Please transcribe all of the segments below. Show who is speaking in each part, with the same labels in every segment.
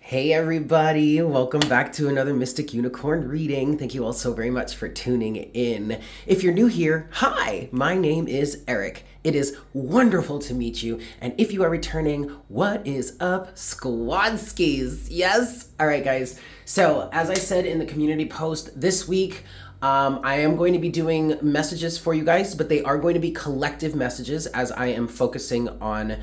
Speaker 1: Hey everybody, welcome back to another Mystic Unicorn reading. Thank you all so very much for tuning in. If you're new here, hi, my name is Eric. It is wonderful to meet you. And if you are returning, what is up, squadskis? Yes? All right, guys. So as I said in the community post this week, I am going to be doing messages for you guys, but they are going to be collective messages as I am focusing on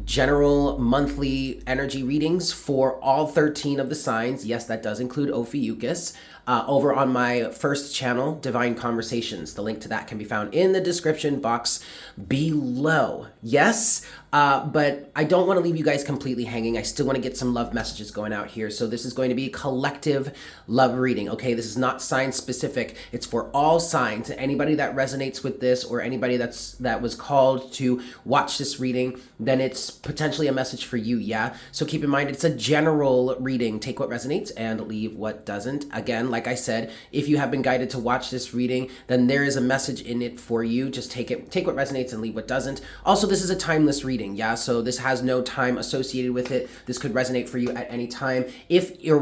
Speaker 1: general monthly energy readings for all 13 of the signs. Yes, that does include Ophiuchus. Over on my first channel, Divine Conversations. The link to that can be found in the description box below. Yes, but I don't want to leave you guys completely hanging. I still want to get some love messages going out here. So this is going to be a collective love reading, okay? This is not sign specific. It's for all signs. Anybody that resonates with this or anybody that was called to watch this reading, then it's potentially a message for you, yeah? So keep in mind, it's a general reading. Take what resonates and leave what doesn't. Again, like I said, if you have been guided to watch this reading, then there is a message in it for you. Just take what resonates and leave what doesn't. Also, this is a timeless reading, yeah? So this has no time associated with it. This could resonate for you at any time. If you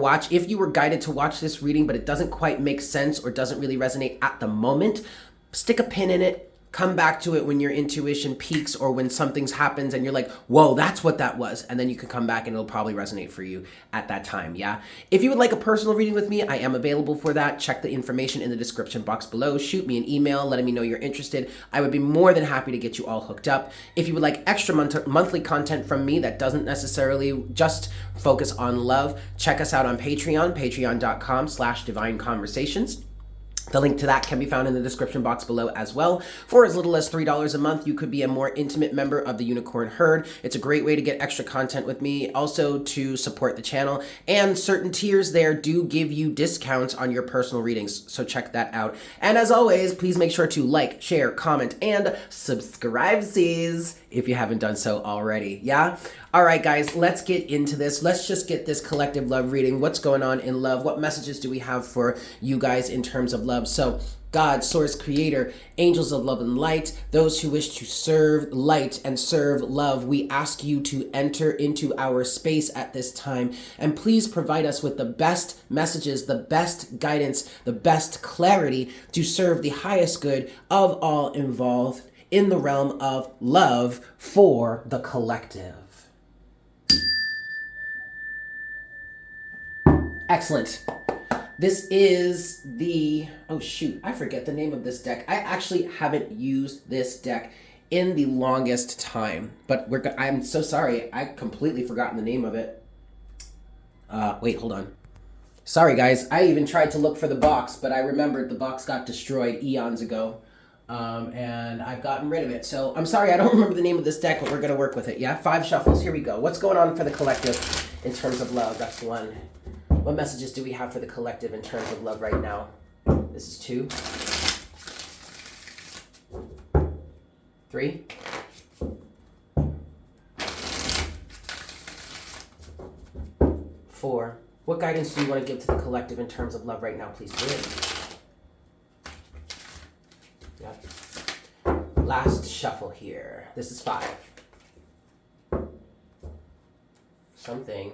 Speaker 1: were guided to watch this reading, but it doesn't quite make sense or doesn't really resonate at the moment, stick a pin in it. Come back to it when your intuition peaks or when something happens and you're like, whoa, that's what that was. And then you can come back and it'll probably resonate for you at that time, yeah? If you would like a personal reading with me, I am available for that. Check the information in the description box below. Shoot me an email letting me know you're interested. I would be more than happy to get you all hooked up. If you would like extra monthly content from me that doesn't necessarily just focus on love, check us out on Patreon, patreon.com/Divine Conversations. The link to that can be found in the description box below as well. For as little as $3 a month, you could be a more intimate member of the Unicorn Herd. It's a great way to get extra content with me, also to support the channel. And certain tiers there do give you discounts on your personal readings, so check that out. And as always, please make sure to like, share, comment, and subscribe, if you haven't done so already, yeah? All right, guys, let's get into this. Let's just get this collective love reading. What's going on in love? What messages do we have for you guys in terms of love? So, God, Source, Creator, angels of love and light, those who wish to serve light and serve love, we ask you to enter into our space at this time. And please provide us with the best messages, the best guidance, the best clarity to serve the highest good of all involved in the realm of love for the collective. Excellent. This is the, oh shoot, I forget the name of this deck. I actually haven't used this deck in the longest time, but I'm so sorry. I completely forgotten the name of it. Wait, hold on. Sorry guys, I even tried to look for the box, but I remembered the box got destroyed eons ago. And I've gotten rid of it. So I'm sorry, I don't remember the name of this deck, but we're going to work with it, yeah? 5 shuffles, here we go. What's going on for the collective in terms of love? That's 1. What messages do we have for the collective in terms of love right now? This is 2. 3. 4. What guidance do you want to give to the collective in terms of love right now? Please do it. Yep. Last shuffle here. This is 5. Something.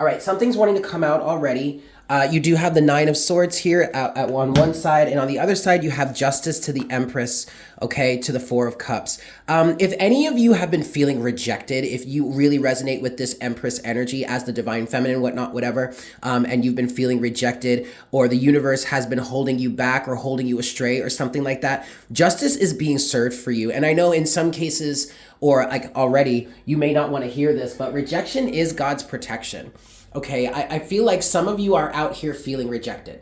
Speaker 1: All right, something's wanting to come out already. You do have the 9 of Swords here on one side, and on the other side you have Justice to the Empress, okay, to the 4 of Cups. If any of you have been feeling rejected, if you really resonate with this Empress energy as the Divine Feminine, whatnot, whatever, and you've been feeling rejected, or the universe has been holding you back or holding you astray or something like that, justice is being served for you. And I know in some cases, or like already, you may not want to hear this, but rejection is God's protection. Okay, I feel like some of you are out here feeling rejected.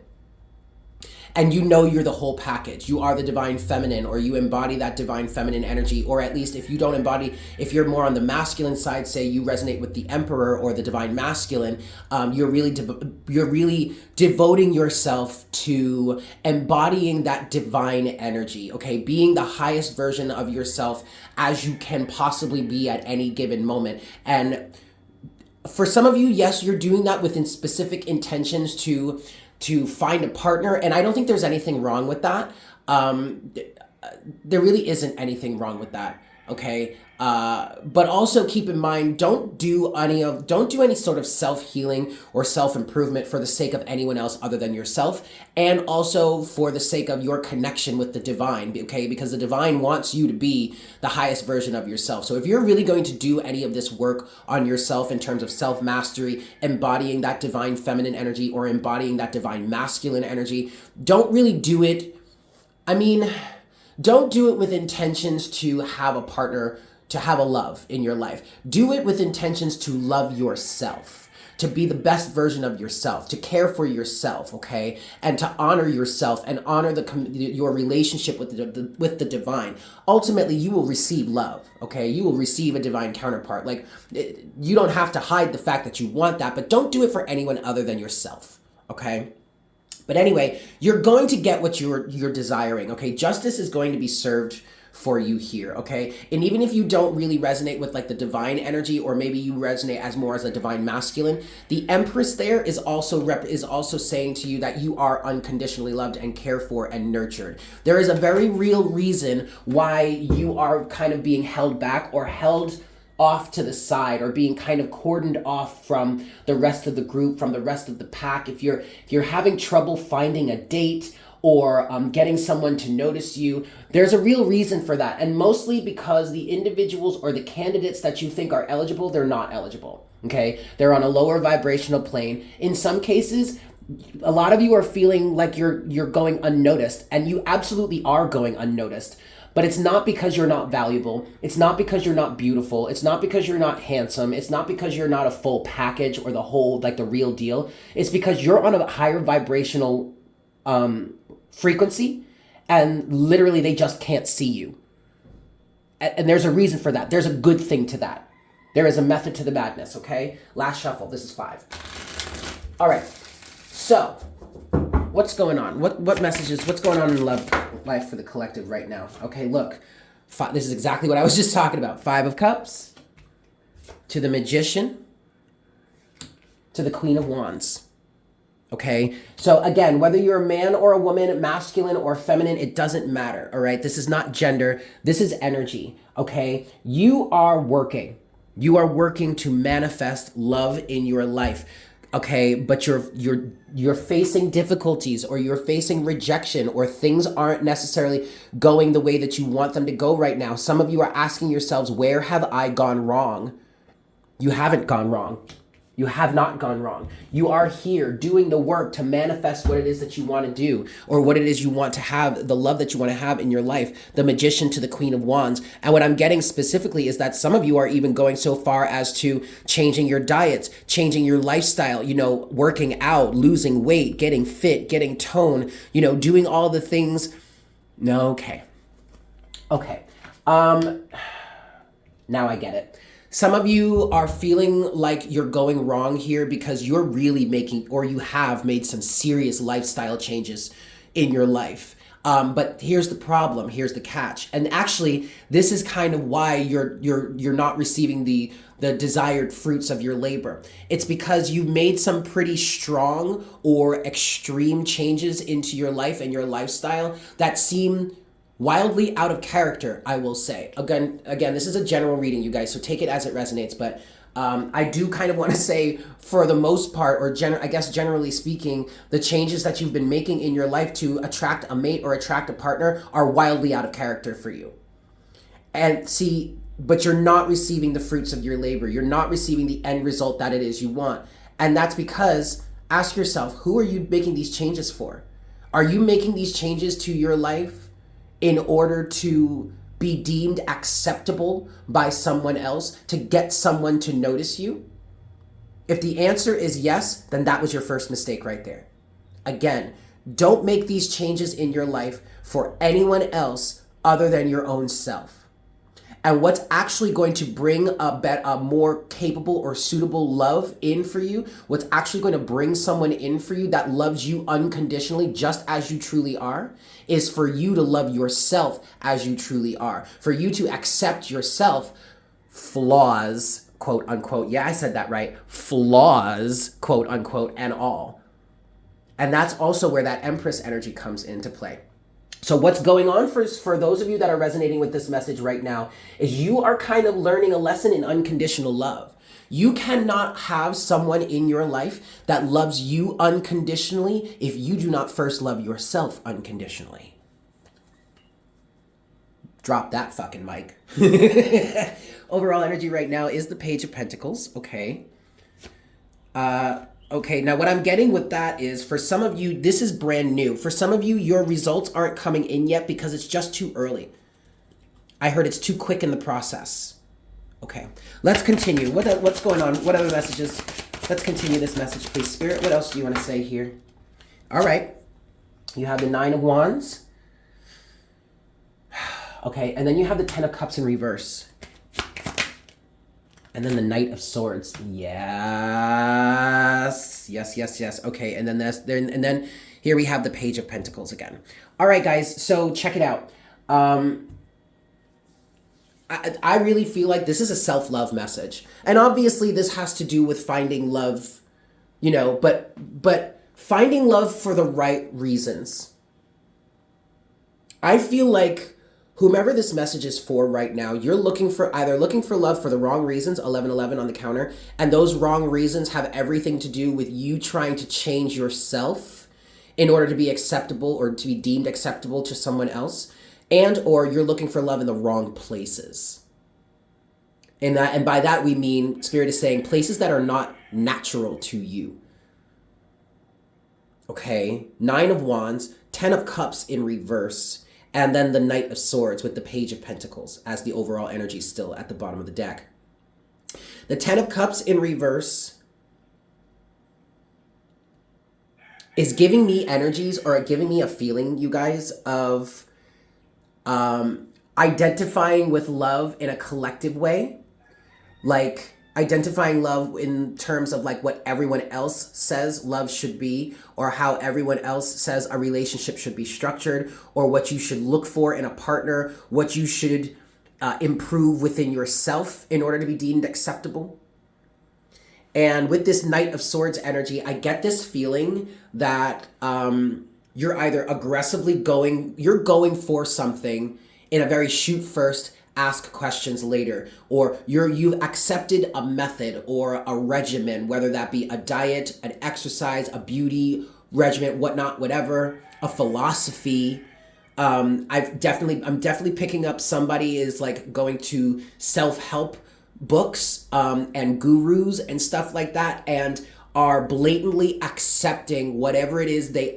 Speaker 1: And you know you're the whole package. You are the Divine Feminine, or you embody that Divine Feminine energy, or at least if you don't embody, if you're more on the masculine side, say you resonate with the Emperor or the Divine Masculine, you're really devoting yourself to embodying that divine energy, okay? Being the highest version of yourself as you can possibly be at any given moment. And for some of you, yes, you're doing that within specific intentions to find a partner, and I don't think there's anything wrong with that. There really isn't anything wrong with that, okay? But also keep in mind, don't do any sort of self-healing or self-improvement for the sake of anyone else other than yourself, and also for the sake of your connection with the divine, okay? Because the divine wants you to be the highest version of yourself. So if you're really going to do any of this work on yourself in terms of self-mastery, embodying that divine feminine energy or embodying that divine masculine energy, don't really do it. Don't do it with intentions to have a partner, to have a love in your life. Do it with intentions to love yourself, to be the best version of yourself, to care for yourself, okay? And to honor yourself and honor your relationship with the divine. Ultimately, you will receive love, okay? You will receive a divine counterpart. Like, you don't have to hide the fact that you want that, but don't do it for anyone other than yourself, okay? But anyway, you're going to get what you're desiring, okay? Justice is going to be served for you here, okay? And even if you don't really resonate with like the divine energy, or maybe you resonate as more as a divine masculine, the Empress there is also saying to you that you are unconditionally loved and cared for and nurtured. There is a very real reason why you are kind of being held back or held off to the side, or being kind of cordoned off from the rest of the group, from the rest of the pack. If you're having trouble finding a date or getting someone to notice you, there's a real reason for that. And mostly because the individuals or the candidates that you think are eligible, they're not eligible, okay? They're on a lower vibrational plane. In some cases, a lot of you are feeling like you're going unnoticed, and you absolutely are going unnoticed. But it's not because you're not valuable. It's not because you're not beautiful. It's not because you're not handsome. It's not because you're not a full package or the whole, like the real deal. It's because you're on a higher vibrational frequency, and literally they just can't see you. And there's a reason for that. There's a good thing to that. There is a method to the madness, okay? Last shuffle. This is 5. All right. So, what's going on? What messages? What's going on in love life for the collective right now? Okay, look. This is exactly what I was just talking about. 5 of Cups to the Magician to the Queen of Wands. Okay, so again, whether you're a man or a woman, masculine or feminine, it doesn't matter, all right? This is not gender, this is energy, okay? You are working to manifest love in your life, okay? But you're facing difficulties, or you're facing rejection, or things aren't necessarily going the way that you want them to go right now. Some of you are asking yourselves, where have I gone wrong? You haven't gone wrong. You have not gone wrong. You are here doing the work to manifest what it is that you want to do, or what it is you want to have, the love that you want to have in your life. The Magician to the Queen of Wands. And what I'm getting specifically is that some of you are even going so far as to changing your diets, changing your lifestyle, working out, losing weight, getting fit, getting tone, doing all the things. No, okay. Okay. Now I get it. Some of you are feeling like you're going wrong here because you're really making, or you have made, some serious lifestyle changes in your life. But here's the problem. Here's the catch. And actually, this is kind of why you're not receiving the desired fruits of your labor. It's because you've made some pretty strong or extreme changes into your life and your lifestyle that seem wildly out of character, I will say. Again, this is a general reading, you guys, so take it as it resonates. But I do kind of want to say, for the most part, or generally speaking, the changes that you've been making in your life to attract a mate or attract a partner are wildly out of character for you. And see, but you're not receiving the fruits of your labor. You're not receiving the end result that it is you want. And that's because, ask yourself, who are you making these changes for? Are you making these changes to your life in order to be deemed acceptable by someone else, to get someone to notice you? If the answer is yes, then that was your first mistake right there. Again, don't make these changes in your life for anyone else other than your own self. And what's actually going to bring a more capable or suitable love in for you, what's actually going to bring someone in for you that loves you unconditionally just as you truly are, is for you to love yourself as you truly are. For you to accept yourself, flaws, quote unquote. Yeah, I said that right. Flaws, quote unquote, and all. And that's also where that Empress energy comes into play. So what's going on for those of you that are resonating with this message right now is you are kind of learning a lesson in unconditional love. You cannot have someone in your life that loves you unconditionally if you do not first love yourself unconditionally. Drop that fucking mic. Overall energy right now is the Page of Pentacles. Okay. Okay, now what I'm getting with that is for some of you, this is brand new. For some of you, your results aren't coming in yet because it's just too early. I heard it's too quick in the process. Okay, let's continue. What's going on? What other messages? Let's continue this message, please. Spirit, what else do you want to say here? All right, you have the Nine of Wands. Okay, and then you have the Ten of Cups in reverse. And then the Knight of Swords. Yes. Yes, yes, yes. Okay, and then here we have the Page of Pentacles again. All right, guys, so check it out. I really feel like this is a self-love message. And obviously this has to do with finding love, you know, but finding love for the right reasons. I feel like whomever this message is for right now, you're looking for love for the wrong reasons, 1111 on the counter, and those wrong reasons have everything to do with you trying to change yourself in order to be acceptable or to be deemed acceptable to someone else, and or you're looking for love in the wrong places. And by that we mean, Spirit is saying, places that are not natural to you. Okay, Nine of Wands, Ten of Cups in reverse, and then the Knight of Swords with the Page of Pentacles as the overall energy still at the bottom of the deck. The Ten of Cups in reverse is giving me energies or giving me a feeling, you guys, of identifying with love in a collective way. Like identifying love in terms of like what everyone else says love should be, or how everyone else says a relationship should be structured, or what you should look for in a partner, what you should improve within yourself in order to be deemed acceptable. And with this Knight of Swords energy, I get this feeling that you're either aggressively going for something in a very shoot first, ask questions later, or you've accepted a method or a regimen, whether that be a diet, an exercise, a beauty regimen, whatnot, whatever, a philosophy. I'm definitely picking up somebody is like going to self-help books and gurus and stuff like that, and are blatantly accepting whatever it is they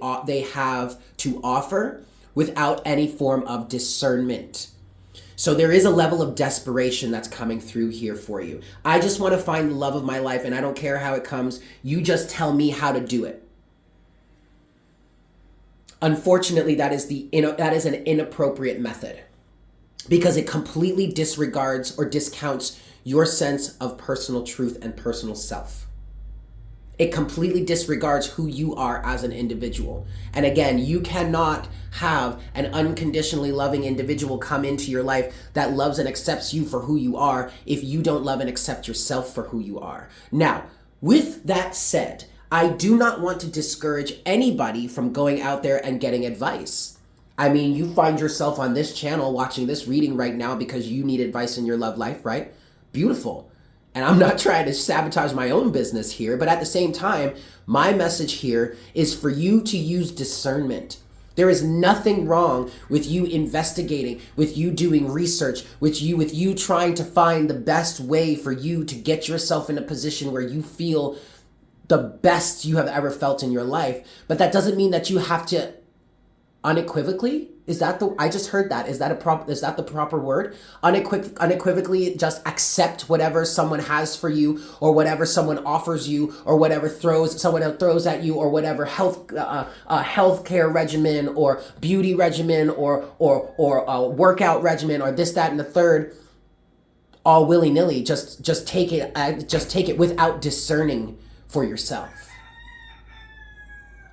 Speaker 1: have to offer without any form of discernment. So there is a level of desperation that's coming through here for you. I just want to find the love of my life, and I don't care how it comes. You just tell me how to do it. Unfortunately, that is an inappropriate method because it completely disregards or discounts your sense of personal truth and personal self. It completely disregards who you are as an individual. And again, you cannot have an unconditionally loving individual come into your life that loves and accepts you for who you are if you don't love and accept yourself for who you are. Now, with that said, I do not want to discourage anybody from going out there and getting advice. I mean, you find yourself on this channel watching this reading right now because you need advice in your love life, right? Beautiful. And I'm not trying to sabotage my own business here, but at the same time, my message here is for you to use discernment. There is nothing wrong with you investigating, with you doing research, with you trying to find the best way for you to get yourself in a position where you feel the best you have ever felt in your life. But that doesn't mean that you have to unequivocally, I just heard that. Is that the proper word? Unequivocally just accept whatever someone has for you, or whatever someone offers you, or whatever someone else throws at you, or whatever healthcare regimen or beauty regimen or workout regimen or this, that, and the third, all willy-nilly. Just take it without discerning for yourself.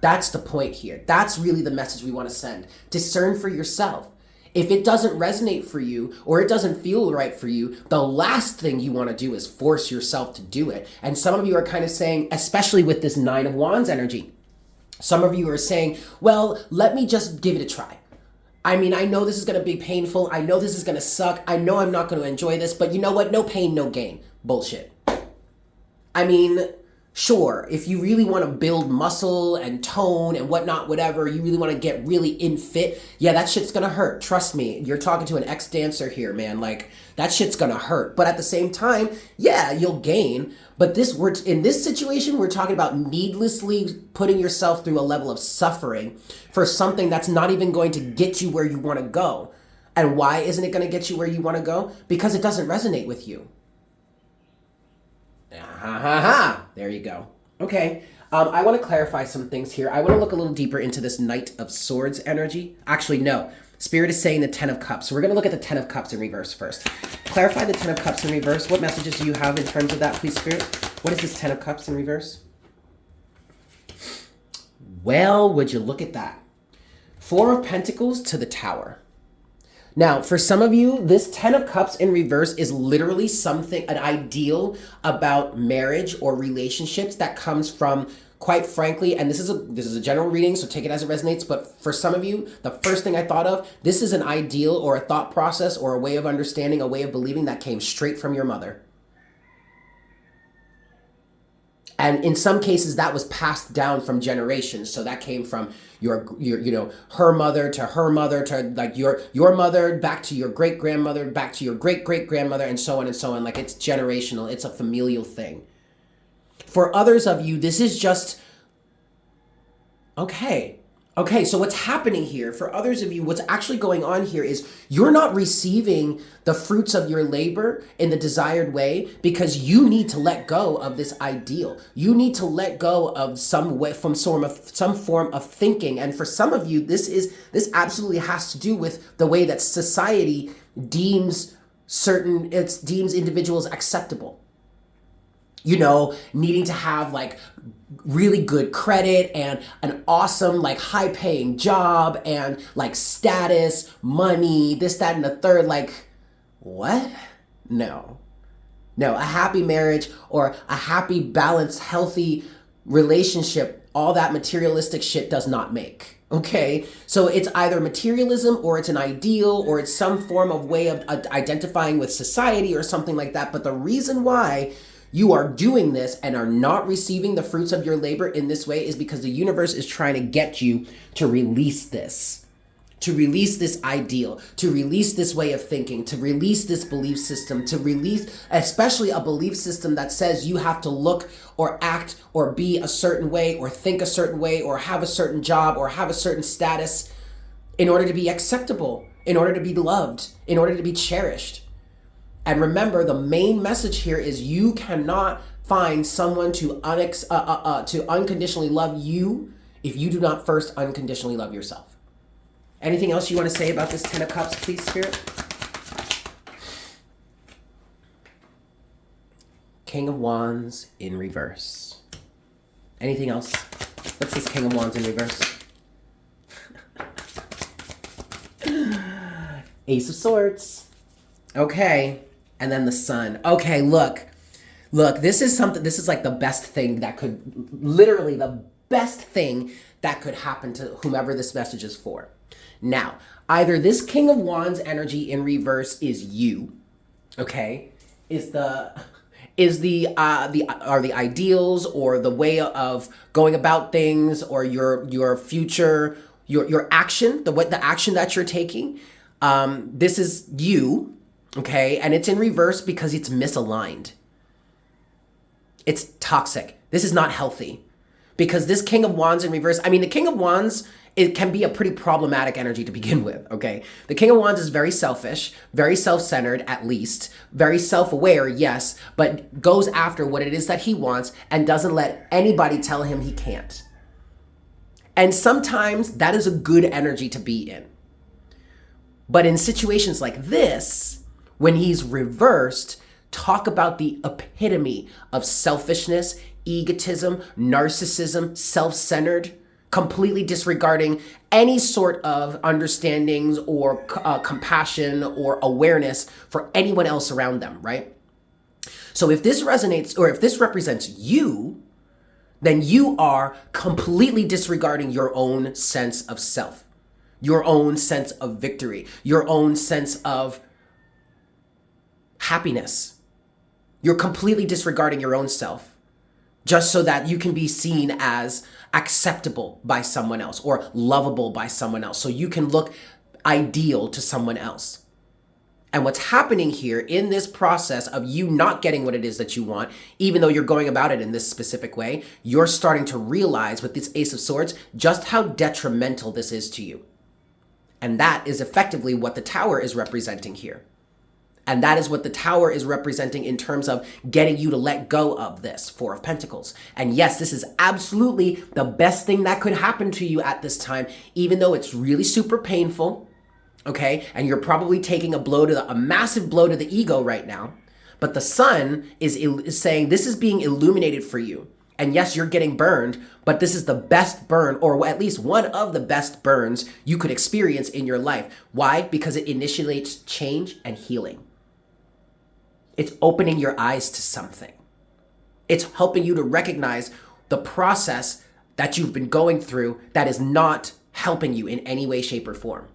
Speaker 1: That's the point here. That's really the message we want to send. Discern for yourself. If it doesn't resonate for you or it doesn't feel right for you, the last thing you want to do is force yourself to do it. And some of you are kind of saying, especially with this Nine of Wands energy, some of you are saying, well, let me just give it a try. I mean, I know this is going to be painful. I know this is going to suck. I know I'm not going to enjoy this, but you know what? No pain, no gain. Bullshit. I mean, sure, if you really want to build muscle and tone and whatnot, whatever, you really want to get really in fit, yeah, that shit's going to hurt. Trust me. You're talking to an ex-dancer here, man. Like, that shit's going to hurt. But at the same time, yeah, you'll gain. But in this situation, we're talking about needlessly putting yourself through a level of suffering for something that's not even going to get you where you want to go. And why isn't it going to get you where you want to go? Because it doesn't resonate with you. There you go. Okay. I want to clarify some things here. I want to look a little deeper into this Knight of Swords energy. Actually, no. Spirit is saying the Ten of Cups. So we're going to look at the Ten of Cups in reverse first. Clarify the Ten of Cups in reverse. What messages do you have in terms of that, please, Spirit? What is this Ten of Cups in reverse? Well, would you look at that? Four of Pentacles to the Tower. Now, for some of you, this Ten of Cups in reverse is literally something, an ideal about marriage or relationships that comes from, quite frankly, and this is a general reading, so take it as it resonates, but for some of you, the first thing I thought of, this is an ideal or a thought process or a way of understanding, a way of believing that came straight from your mother. And in some cases, that was passed down from generations. So that came from your her mother to like your mother, back to your great grandmother, back to your great great grandmother, and so on and so on. Like, it's generational. It's a familial thing. For others of you, this is just okay. Okay, so what's happening here, for others of you, what's actually going on here is you're not receiving the fruits of your labor in the desired way because you need to let go of this ideal. You need to let go of some form of thinking. And for some of you, this absolutely has to do with the way that society deems individuals acceptable. You know, needing to have like really good credit and an awesome, like, high paying job and like status, money, this, that, and the third. Like, what? No, a happy marriage or a happy, balanced, healthy relationship, all that materialistic shit does not make. Okay, so it's either materialism or it's an ideal or it's some form of way of identifying with society or something like that. But the reason why you are doing this and are not receiving the fruits of your labor in this way is because the universe is trying to get you to release this ideal, to release this way of thinking, to release this belief system, to release especially a belief system that says you have to look or act or be a certain way or think a certain way or have a certain job or have a certain status in order to be acceptable, in order to be loved, in order to be cherished. And remember, the main message here is you cannot find someone to unconditionally love you if you do not first unconditionally love yourself. Anything else you want to say about this Ten of Cups, please, Spirit? King of Wands in reverse. Anything else? What's this King of Wands in reverse? Ace of Swords. Okay. And then the Sun. Okay, look, this is like the best thing that could, literally the best thing that could happen to whomever this message is for. Now, either this King of Wands energy in reverse is you, okay? Are the ideals or the way of going about things or your future, your action, the action that you're taking. This is you. Okay, and it's in reverse because it's misaligned. It's toxic. This is not healthy. Because this King of Wands in reverse, I mean, the King of Wands, it can be a pretty problematic energy to begin with, okay? The King of Wands is very selfish, very self-centered at least, very self-aware, yes, but goes after what it is that he wants and doesn't let anybody tell him he can't. And sometimes that is a good energy to be in. But in situations like this, when he's reversed, talk about the epitome of selfishness, egotism, narcissism, self-centered, completely disregarding any sort of understandings or compassion or awareness for anyone else around them, right? So if this resonates or if this represents you, then you are completely disregarding your own sense of self. your own sense of victory, your own sense of happiness. You're completely disregarding your own self just so that you can be seen as acceptable by someone else or lovable by someone else, so you can look ideal to someone else. And what's happening here in this process of you not getting what it is that you want, even though you're going about it in this specific way, you're starting to realize with this Ace of Swords just how detrimental this is to you. And that is effectively what the Tower is representing here. And that is what the Tower is representing in terms of getting you to let go of this Four of Pentacles. And yes, this is absolutely the best thing that could happen to you at this time, even though it's really super painful, okay? And you're probably taking a massive blow to the ego right now. But the Sun is saying this is being illuminated for you. And yes, you're getting burned, but this is the best burn, or at least one of the best burns you could experience in your life. Why? Because it initiates change and healing. It's opening your eyes to something. It's helping you to recognize the process that you've been going through that is not helping you in any way, shape, or form.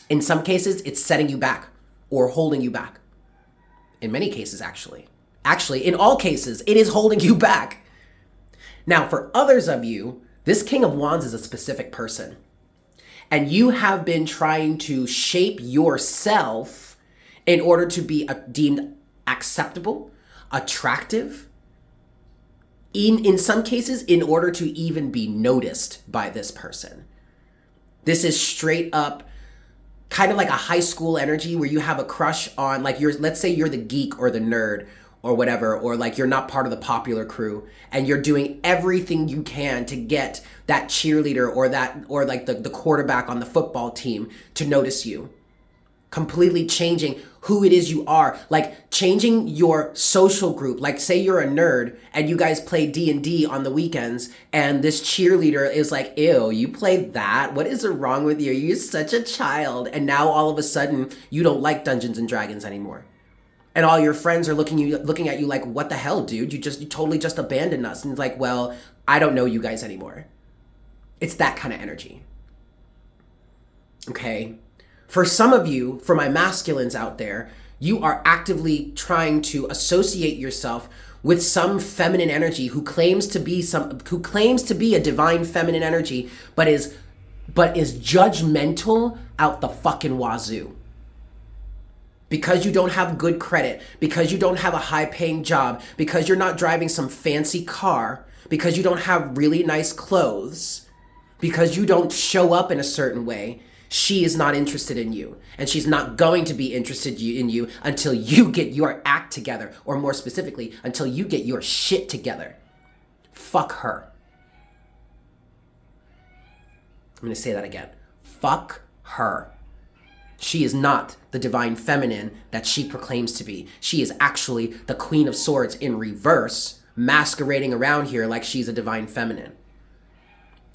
Speaker 1: In some cases, it's setting you back or holding you back. In many cases, actually, in all cases, it is holding you back. Now, for others of you, this King of Wands is a specific person. And you have been trying to shape yourself in order to be deemed acceptable, attractive, in some cases, in order to even be noticed by this person. This is straight up kind of like a high school energy where you have a crush on, like, let's say you're the geek or the nerd or whatever, or like you're not part of the popular crew and you're doing everything you can to get that cheerleader or like the quarterback on the football team to notice you. Completely changing who it is you are, like changing your social group. Like, say you're a nerd and you guys play D&D on the weekends and this cheerleader is like, ew, you played that? What is wrong with you? You're such a child. And now all of a sudden you don't like Dungeons and Dragons anymore. And all your friends are looking at you like, what the hell, dude? You totally just abandoned us. And it's like, well, I don't know you guys anymore. It's that kind of energy. Okay? For some of you, for my masculines out there, you are actively trying to associate yourself with some feminine energy who claims to be a divine feminine energy, but is judgmental out the fucking wazoo. Because you don't have good credit, because you don't have a high-paying job, because you're not driving some fancy car, because you don't have really nice clothes, because you don't show up in a certain way, she is not interested in you. And she's not going to be interested in you until you get your act together, or more specifically, until you get your shit together. Fuck her. I'm going to say that again. Fuck her. She is not the divine feminine that she proclaims to be. She is actually the Queen of Swords in reverse, masquerading around here like she's a divine feminine.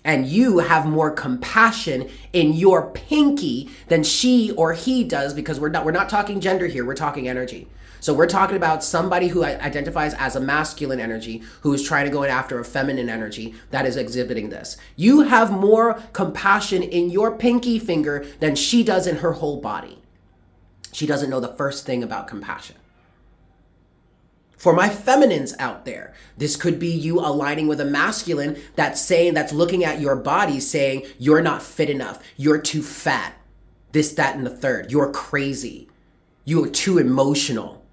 Speaker 1: And you have more compassion in your pinky than she or he does, because we're not talking gender here, we're talking energy. So we're talking about somebody who identifies as a masculine energy, who is trying to go after a feminine energy that is exhibiting this. You have more compassion in your pinky finger than she does in her whole body. She doesn't know the first thing about compassion. For my feminines out there, this could be you aligning with a masculine that's looking at your body saying, you're not fit enough, you're too fat, this, that, and the third, you're crazy, you're too emotional.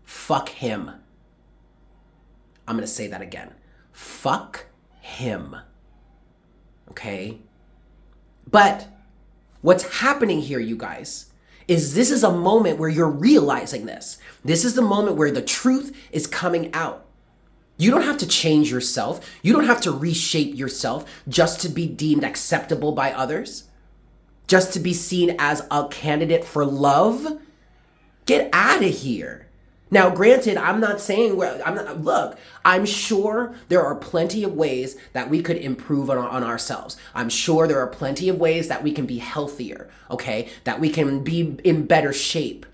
Speaker 1: Fuck him. I'm going to say that again. Fuck him. Okay? But what's happening here, you guys, is this is a moment where you're realizing this. This is the moment where the truth is coming out. You don't have to change yourself. You don't have to reshape yourself just to be deemed acceptable by others, just to be seen as a candidate for love. Get out of here. Now, granted, I'm not saying, look, I'm sure there are plenty of ways that we could improve on ourselves. I'm sure there are plenty of ways that we can be healthier, okay? That we can be in better shape.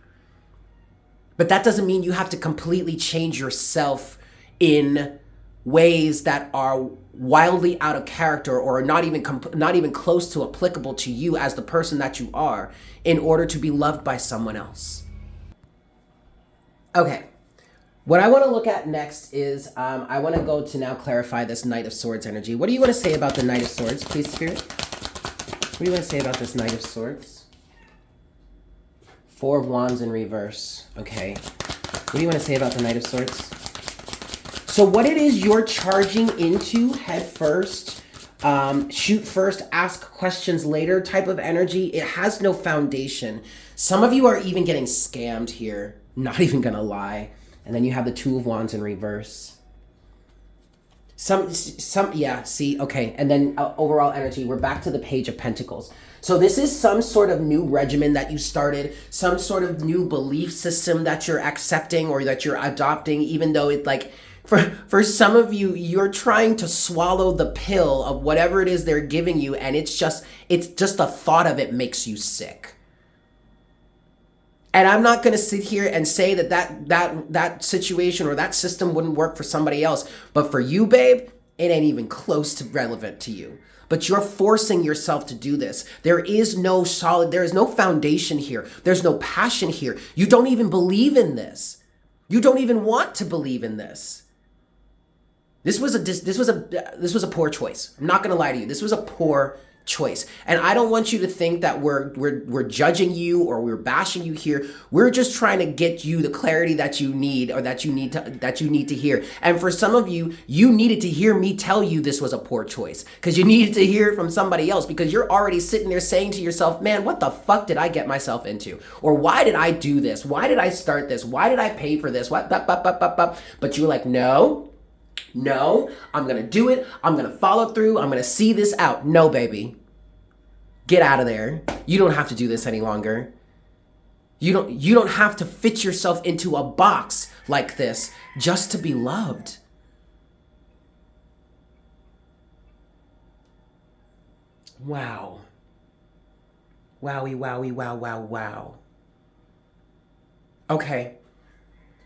Speaker 1: But that doesn't mean you have to completely change yourself in ways that are wildly out of character or not even close to applicable to you as the person that you are in order to be loved by someone else. Okay. What I want to look at next is I want to go to now clarify this Knight of Swords energy. What do you want to say about the Knight of Swords, please, Spirit? What do you want to say about this Knight of Swords? Four of Wands in reverse. Okay. What do you want to say about the Knight of Swords? So what it is you're charging into head first, shoot first, ask questions later type of energy, it has no foundation. Some of you are even getting scammed here. Not even gonna lie. And then you have the Two of Wands in reverse. Yeah, see, okay. And then overall energy, we're back to the Page of Pentacles. So this is some sort of new regimen that you started, some sort of new belief system that you're accepting or that you're adopting, even though it like, for some of you, you're trying to swallow the pill of whatever it is they're giving you, and it's just the thought of it makes you sick. And I'm not going to sit here and say that situation or that system wouldn't work for somebody else, but for you, babe, it ain't even close to relevant to you. But you're forcing yourself to do this. There is no foundation here. There's no passion here. You don't even believe in this. You don't even want to believe in this. This was a poor choice. I'm not going to lie to you. This was a poor choice. And I don't want you to think that we're judging you or we're bashing you here. We're just trying to get you the clarity that you need or that you need to hear. And for some of you, you needed to hear me tell you this was a poor choice because you needed to hear it from somebody else because you're already sitting there saying to yourself, man, what the fuck did I get myself into? Or why did I do this? Why did I start this? Why did I pay for this? But you're like, no, I'm going to do it. I'm going to follow through. I'm going to see this out. No, baby. Get out of there. You don't have to do this any longer. You don't have to fit yourself into a box like this just to be loved. Wow. Wowie, wowie, wow, wow, wow. Okay.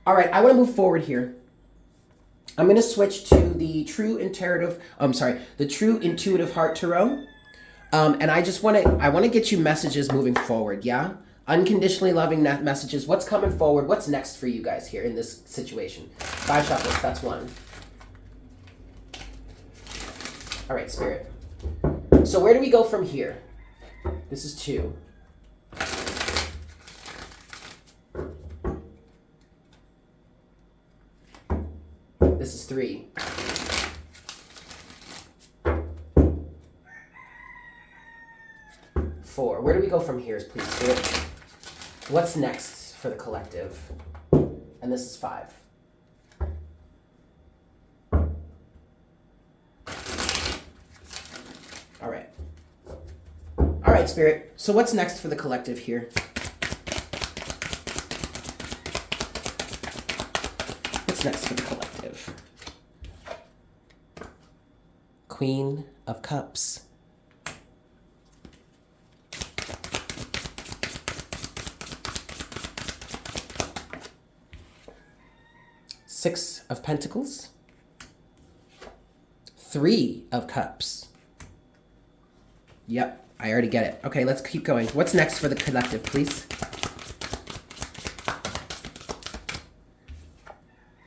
Speaker 1: All right, I want to move forward here. I'm going to switch to the True Intuitive Heart Tarot. And I want to get you messages moving forward, yeah? Unconditionally loving messages. What's coming forward? What's next for you guys here in this situation? 5 shuffles, that's 1. All right, Spirit. So where do we go from here? This is 2. This is 3. Four. Where do we go from here, please, Spirit? What's next for the collective? And this is 5. All right. All right, Spirit. So what's next for the collective here? What's next for the collective? Queen of Cups. Six of Pentacles. 3 of Cups. Yep, I already get it. Okay, let's keep going. What's next for the collective, please?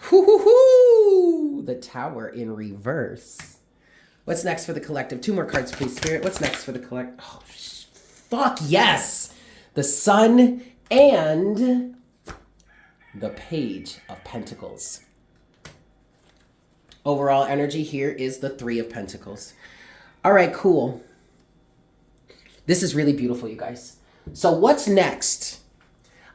Speaker 1: Hoo-hoo-hoo! The Tower in reverse. What's next for the collective? 2 more cards, please, Spirit. What's next for the collective? Oh, fuck yes! The Sun and the Page of Pentacles. Overall energy here is the 3 of Pentacles. All right, cool. This is really beautiful, you guys. So what's next?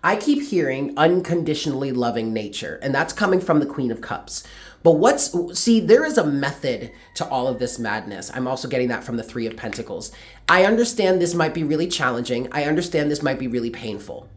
Speaker 1: I keep hearing unconditionally loving nature, and that's coming from the Queen of Cups. But there is a method to all of this madness. I'm also getting that from the 3 of Pentacles. I understand this might be really challenging. I understand this might be really painful.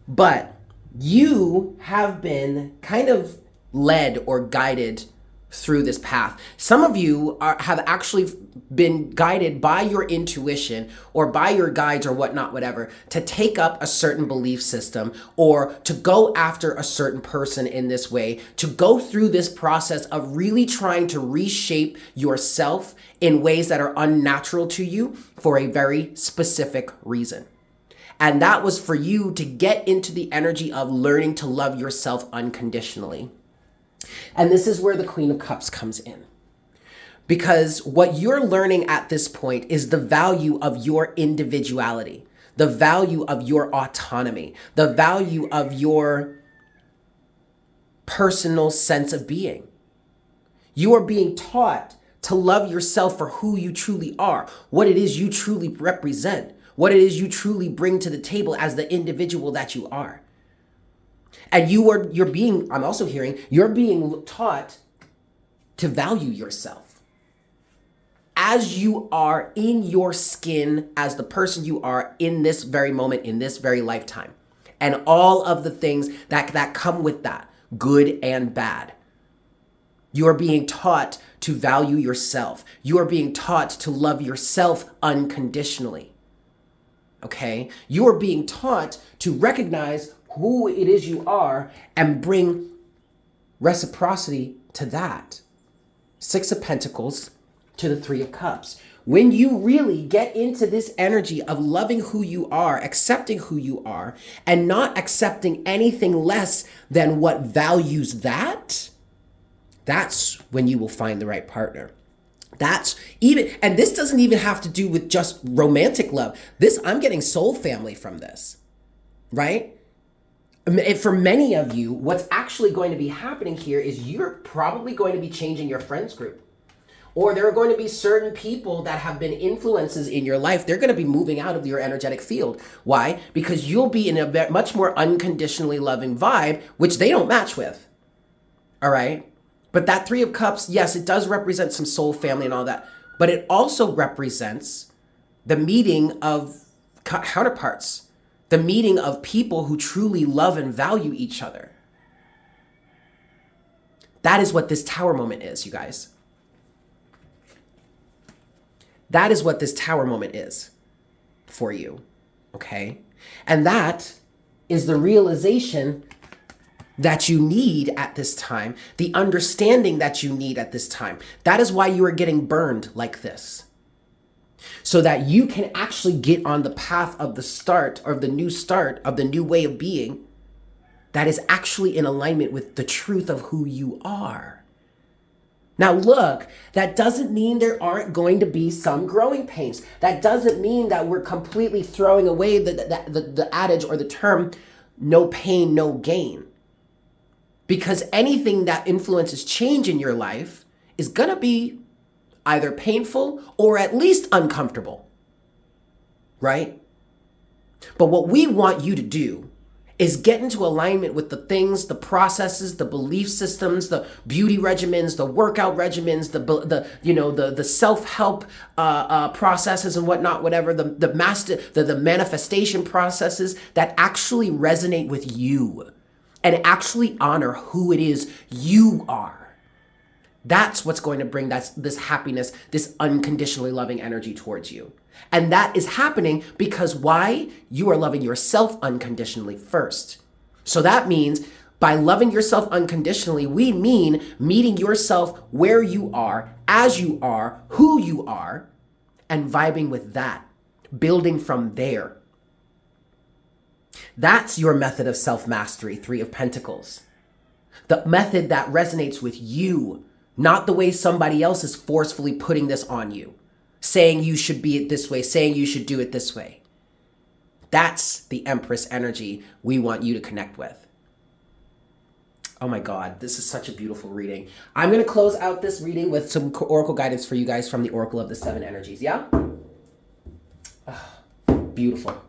Speaker 1: But you have been kind of led or guided through this path. Some of you have actually been guided by your intuition or by your guides or whatnot, whatever, to take up a certain belief system or to go after a certain person in this way, to go through this process of really trying to reshape yourself in ways that are unnatural to you for a very specific reason. And that was for you to get into the energy of learning to love yourself unconditionally. And this is where the Queen of Cups comes in. Because what you're learning at this point is the value of your individuality, the value of your autonomy, the value of your personal sense of being. You are being taught to love yourself for who you truly are, what it is you truly represent, what it is you truly bring to the table as the individual that you are. And you're being, I'm also hearing, you're being taught to value yourself as you are in your skin, as the person you are in this very moment, in this very lifetime. And all of the things that come with that, good and bad. You are being taught to value yourself. You are being taught to love yourself unconditionally. Okay? You are being taught to recognize who it is you are and bring reciprocity to that. Six of Pentacles to the Three of Cups. When you really get into this energy of loving who you are, accepting who you are, and not accepting anything less than what values that, that's when you will find the right partner. That's even, and this doesn't even have to do with just romantic love. I'm getting soul family from this, right? For many of you, what's actually going to be happening here is you're probably going to be changing your friends group. Or there are going to be certain people that have been influences in your life. They're going to be moving out of your energetic field. Why? Because you'll be in a much more unconditionally loving vibe, which they don't match with. All right? But that Three of Cups, yes, it does represent some soul family and all that. But it also represents the meeting of counterparts. The meeting of people who truly love and value each other. That is what this Tower moment is, you guys. That is what this Tower moment is for you, okay? And that is the realization that you need at this time, the understanding that you need at this time. That is why you are getting burned like this. So that you can actually get on the path of the start, or the new way of being that is actually in alignment with the truth of who you are. Now look, that doesn't mean there aren't going to be some growing pains. That doesn't mean that we're completely throwing away the adage or the term, no pain, no gain. Because anything that influences change in your life is gonna be either painful or at least uncomfortable, right? But what we want you to do is get into alignment with the things, the processes, the belief systems, the beauty regimens, the workout regimens, the self-help processes and whatnot, whatever, the manifestation processes that actually resonate with you and actually honor who it is you are. That's what's going to bring this happiness, this unconditionally loving energy towards you. And that is happening because why? You are loving yourself unconditionally first. So that means by loving yourself unconditionally, we mean meeting yourself where you are, as you are, who you are, and vibing with that, building from there. That's your method of self-mastery, Three of Pentacles. The method that resonates with you, not the way somebody else is forcefully putting this on you, saying you should be it this way, saying you should do it this way. That's the Empress energy we want you to connect with. Oh my God, this is such a beautiful reading. I'm going to close out this reading with some oracle guidance for you guys from the Oracle of the Seven Energies, yeah? Oh, beautiful.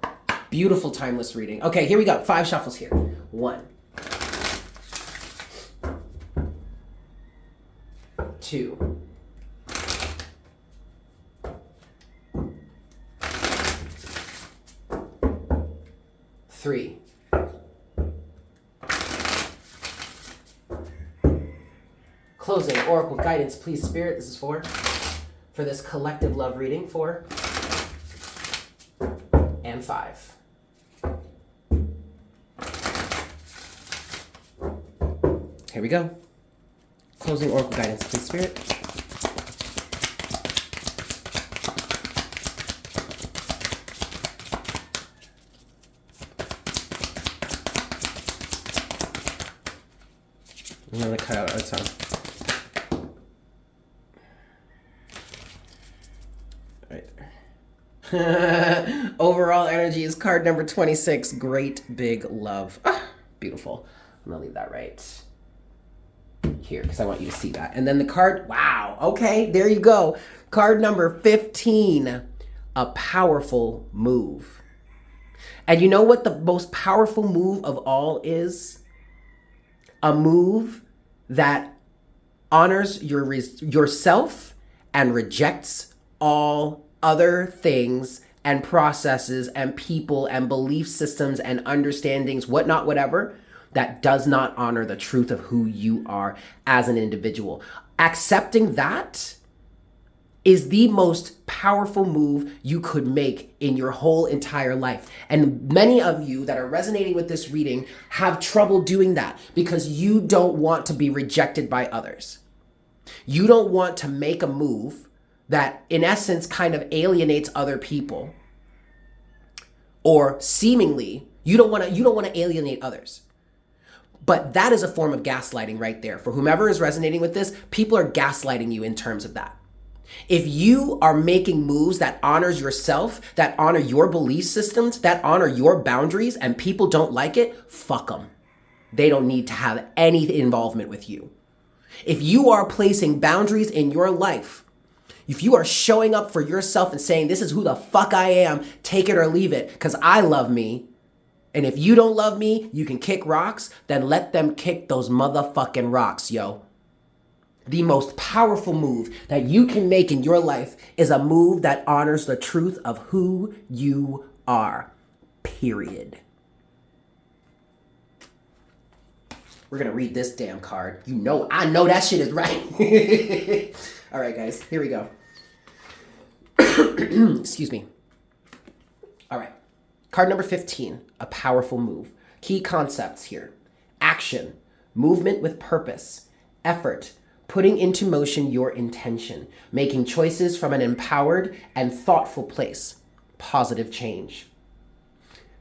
Speaker 1: Beautiful timeless reading. Okay, here we go. 5 shuffles here. 1, 2, 3, 4. Closing Oracle guidance, please, Spirit. This is for this collective love reading, 4 and 5. Here we go. Closing Oracle guidance, please, Spirit. I'm going to cut out our sound. Right. Overall energy is card number 26. Great big love. Ah, beautiful. I'm going to leave that right here because I want you to see that. And then the card, wow. Okay, there you go. Card number 15. A powerful move. And you know what the most powerful move of all is? A move that honors yourself and rejects all other things and processes and people and belief systems and understandings, whatnot, whatever, that does not honor the truth of who you are as an individual. Accepting that is the most powerful move you could make in your whole entire life. And many of you that are resonating with this reading have trouble doing that because you don't want to be rejected by others. You don't want to make a move that in essence kind of alienates other people, or seemingly you don't want to alienate others. But that is a form of gaslighting right there. For whomever is resonating with this, people are gaslighting you in terms of that. If you are making moves that honors yourself, that honor your belief systems, that honor your boundaries, and people don't like it, fuck them. They don't need to have any involvement with you. If you are placing boundaries in your life, if you are showing up for yourself and saying, this is who the fuck I am, take it or leave it, because I love me. And if you don't love me, you can kick rocks, then let them kick those motherfucking rocks, yo. The most powerful move that you can make in your life is a move that honors the truth of who you are, period. We're going to read this damn card. I know that shit is right. All right, guys, here we go. Excuse me. All right. Card number 15, a powerful move. Key concepts here. Action, movement with purpose, effort, putting into motion your intention, making choices from an empowered and thoughtful place, positive change.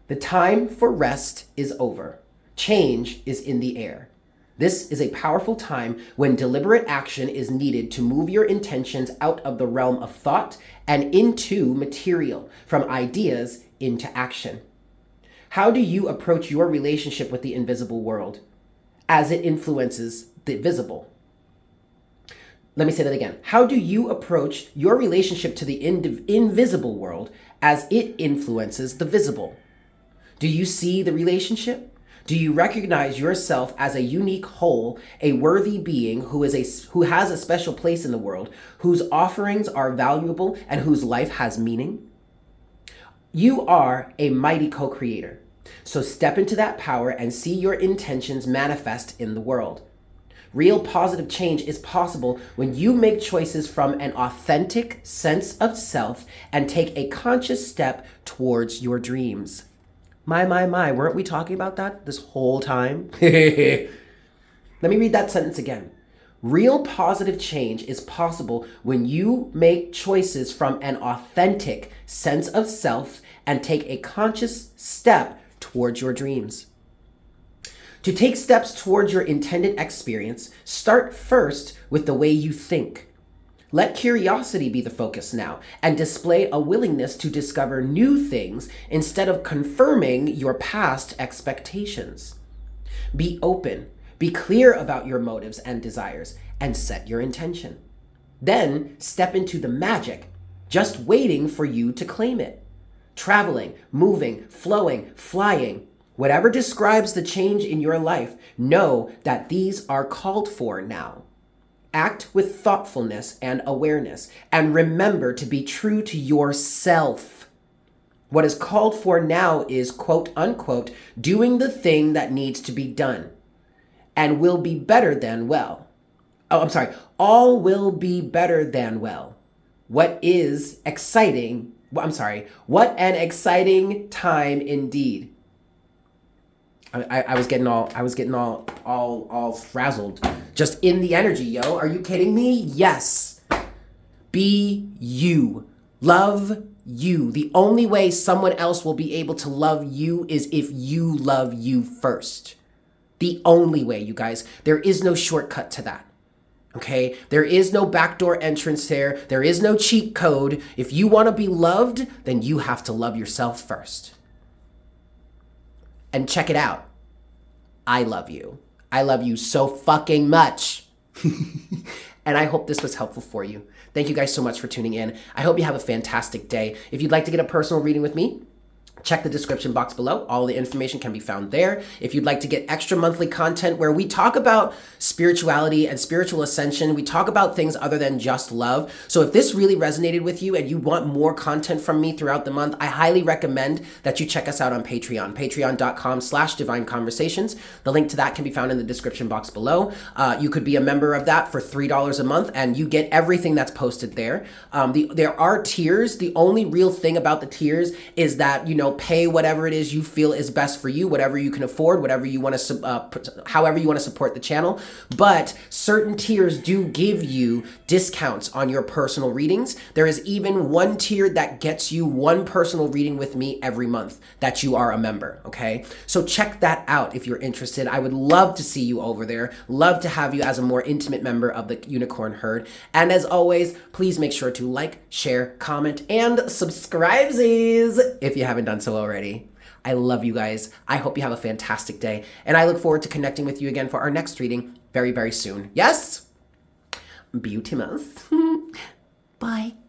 Speaker 1: The time for rest is over. Change is in the air. This is a powerful time when deliberate action is needed to move your intentions out of the realm of thought and into material, from ideas into action. How do you approach your relationship with the invisible world as it influences the visible? Let me say that again. How do you approach your relationship to the invisible world as it influences the visible? Do you see the relationship? Do you recognize yourself as a unique whole, a worthy being who has a special place in the world, whose offerings are valuable and whose life has meaning? You are a mighty co-creator. So step into that power and see your intentions manifest in the world. Real positive change is possible when you make choices from an authentic sense of self and take a conscious step towards your dreams. My, weren't we talking about that this whole time? Let me read that sentence again. Real positive change is possible when you make choices from an authentic sense of self and take a conscious step towards your dreams. To take steps towards your intended experience, start first with the way you think. Let curiosity be the focus now and display a willingness to discover new things instead of confirming your past expectations. Be open, be clear about your motives and desires, and set your intention. Then step into the magic, just waiting for you to claim it. Traveling, moving, flowing, flying. Whatever describes the change in your life, know that these are called for now. Act with thoughtfulness and awareness, and remember to be true to yourself. What is called for now is, quote unquote, doing the thing that needs to be done and will be better than well. I'm sorry. All will be better than well. What is exciting? I'm sorry. What an exciting time indeed. I was getting all frazzled just in the energy, yo. Are you kidding me? Yes. Be you. Love you. The only way someone else will be able to love you is if you love you first. The only way, you guys. There is no shortcut to that. Okay? There is no backdoor entrance there. There is no cheat code. If you want to be loved, then you have to love yourself first. And check it out. I love you. I love you so fucking much. And I hope this was helpful for you. Thank you guys so much for tuning in. I hope you have a fantastic day. If you'd like to get a personal reading with me, check the description box below. All the information can be found there. If you'd like to get extra monthly content where we talk about spirituality and spiritual ascension, we talk about things other than just love. So if this really resonated with you and you want more content from me throughout the month, I highly recommend that you check us out on Patreon, patreon.com/Divine Conversations. The link to that can be found in the description box below. You could be a member of that for $3 a month and you get everything that's posted there. There are tiers. The only real thing about the tiers is that, pay whatever it is you feel is best for you, whatever you can afford, whatever you want to, however you want to support the channel. But certain tiers do give you discounts on your personal readings. There is even one tier that gets you one personal reading with me every month that you are a member, okay? So check that out if you're interested. I would love to see you over there. Love to have you as a more intimate member of the Unicorn Herd. And as always, please make sure to like, share, comment, and subscribe if you haven't done so already. I love you guys. I hope you have a fantastic day. And I look forward to connecting with you again for our next reading very, very soon. Yes? Beauty mouth. Bye.